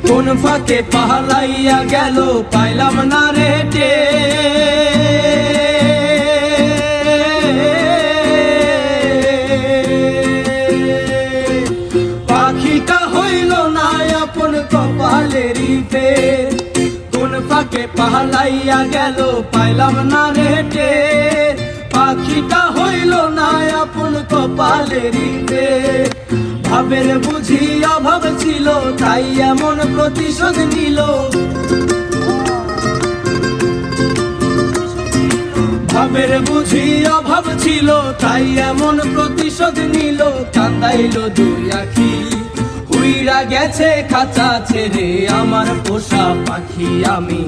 কোন ফাঁকে পালাইয়া গেল পাইলাম না রে পাখিটা হইল না আপন কপালেরই ফের। কোন ফাঁকে পালাইয়া গেল পাইলাম না রে পাখিটা হইল না আপন কপালেরই ফের। ভাবের বুঝি অভাব ছিল তাই এমন প্রতিশোধ নিল, ভাবের বুঝি অভাব ছিল তাই এমন প্রতিশোধ নিল। কান্দাইল দুই আখি উইরা গেছে খাঁচা ছেড়ে আমার পোষা পাখি আমি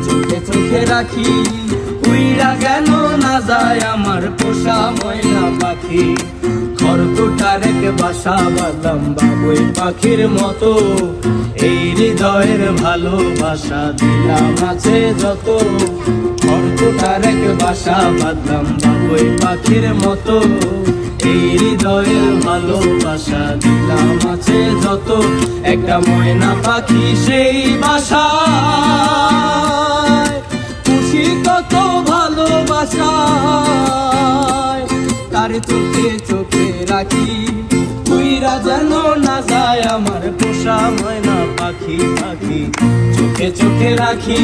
চোখে চোখে রাখি। উইরা গেল না যায় আমার পোষা ময়না পাখি, খড়কুটার এক বাসা বাঁধলাম বাবুই পাখির মতো। এই হৃদয়ের ভালোবাসা দিলাম আছে যত, খড়কুটার এক বাসা বাঁধলাম বাবুই পাখির মতো। এই হৃদয়ের ভালোবাসা দিলাম আছে যত, একটা ময়না পাখি সেই বাসায় খুশি কত ভালোবাসায়। তার চোখে চোখে রাখি উইরা যেন না যায় আমার পোষা ময়না পাখি পাখি, চোখে চোখে রাখি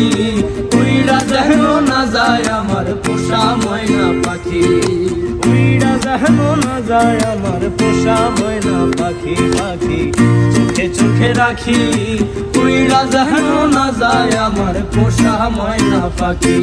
উইরা যেন না যায় আমার পোষা ময়না পাখি, উইরা যেন না যায় আমার পোষা ময়না পাখি পাখি, চোখে চোখে রাখি উইরা যেন না যায় আমার পোষা ময়না পাখি।